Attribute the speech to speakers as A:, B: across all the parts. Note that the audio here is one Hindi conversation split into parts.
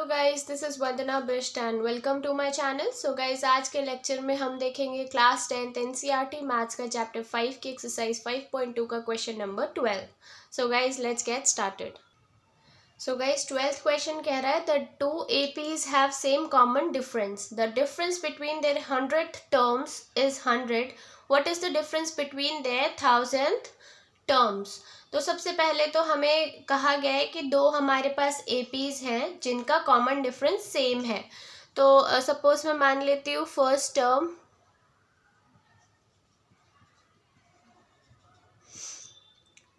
A: Guys, this is Vandana Bisht and welcome to my channel. So guys, आज के लेक्चर में हम देखेंगे क्लास 10th एनसीईआरटी मैथ्स का चैप्टर 5 की एक्सरसाइज 5.2 का question number 12। So guys, let's get started. So guys, 12th question कह रहा है the two APs have same common difference. The difference between their 100th terms is 100। What is the difference between their 1000th terms? तो सबसे पहले तो हमें कहा गया है कि दो हमारे पास एपीज हैं जिनका कॉमन डिफरेंस सेम है। तो सपोज मैं मान लेती हूँ फर्स्ट टर्म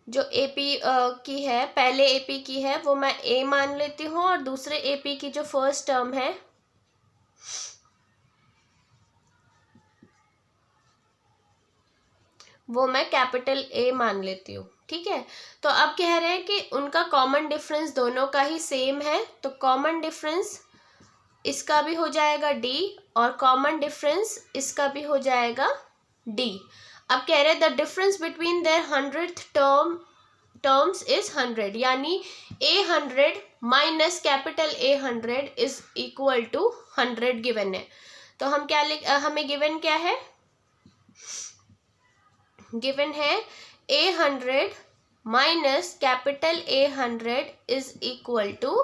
A: जो एपी की है, पहले एपी की है, वो मैं ए मान लेती हूँ, और दूसरे एपी की जो फर्स्ट टर्म है वो मैं कैपिटल ए मान लेती हूँ। ठीक है, तो अब कह रहे हैं कि उनका कॉमन डिफरेंस दोनों का ही सेम है, तो कॉमन डिफरेंस इसका भी हो जाएगा डी और कॉमन डिफरेंस इसका भी हो जाएगा डी। अब कह रहे हैं the difference between their 100th terms is 100, यानी A100 minus capital A100 is equal to 100 given है। तो हम क्या हमें गिवन क्या है? गिवन है A100 minus capital A100 is equal to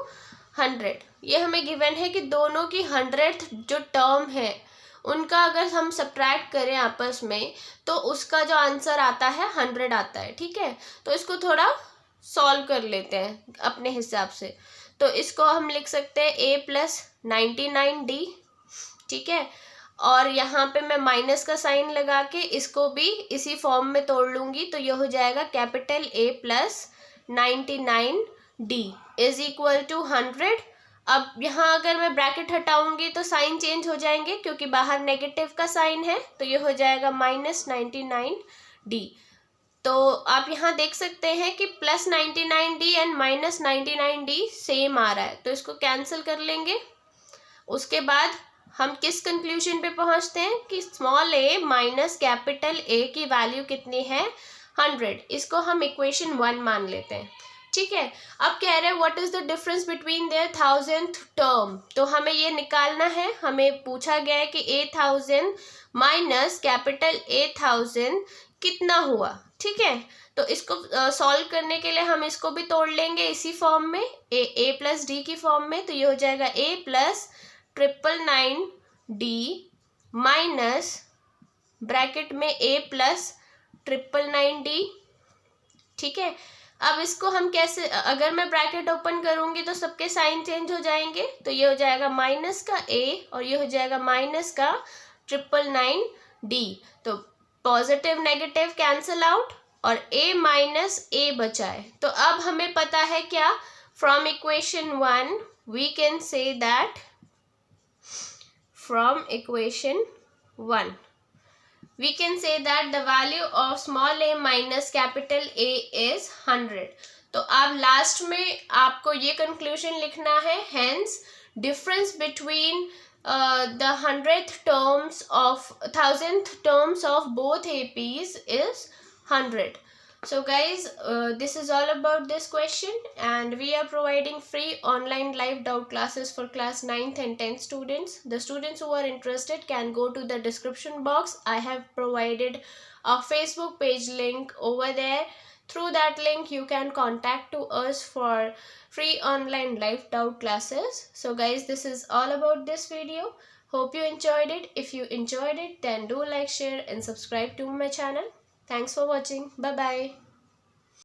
A: 100। ये हमें गिवन है कि दोनों की 100th जो टर्म है उनका अगर हम सब्ट्रैक्ट करें आपस में तो उसका जो आंसर आता है 100 आता है। ठीक है, तो इसको थोड़ा सॉल्व कर लेते हैं अपने हिसाब से। तो इसको हम लिख सकते हैं A+99D। ठीक है, और यहाँ पे मैं माइनस का साइन लगा के इसको भी इसी फॉर्म में तोड़ लूँगी, तो ये हो जाएगा capital A+99D is equal to 100। अब यहाँ अगर मैं ब्रैकेट हटाऊंगी तो साइन चेंज हो जाएंगे क्योंकि बाहर नेगेटिव का साइन है, तो ये हो जाएगा -99D। तो आप यहाँ देख सकते हैं कि +99D एंड -99D सेम आ रहा है, तो इसको कैंसिल कर लेंगे। उसके बाद हम किस कंक्लूजन पे पहुंचते हैं कि small a minus capital A की वैल्यू कितनी है? 100। इसको हम इक्वेशन 1 मान लेते हैं। ठीक है, अब कह रहे हैं what is the difference between their 1000th term. तो हमें ये निकालना है, हमें पूछा गया है कि A1000 माइनस कैपिटल A1000 कितना हुआ। ठीक है, तो इसको सॉल्व करने के लिए हम इसको भी तोड़ लेंगे इसी फॉर्म में, A+D की फॉर्म में। तो ये हो जाएगा A+999D माइनस ब्रैकेट में A+999D। ठीक है, अब इसको हम कैसे, अगर मैं ब्रैकेट ओपन करूंगी तो सबके साइन चेंज हो जाएंगे, तो ये हो जाएगा माइनस का A और ये हो जाएगा माइनस का 999D। तो पॉजिटिव नेगेटिव कैंसिल आउट और A माइनस A बचा है। तो अब हमें पता है क्या, from equation 1 we can say that, from equation 1 we can say that the value of small a minus capital A is 100। तो अब लास्ट में आपको ये कंक्लूजन लिखना है, hence difference between the 100th terms of both APs is 100। So guys, this is all about this question, and we are providing free online live doubt classes for class 9th and 10th students. The students who are interested can go to the description box. I have provided a Facebook page link over there. Through that link you can contact to us for free online live doubt classes. So guys, this is all about this video. Hope you enjoyed it. If you enjoyed it, then do like, share and subscribe to my channel. Thanks for watching. Bye bye.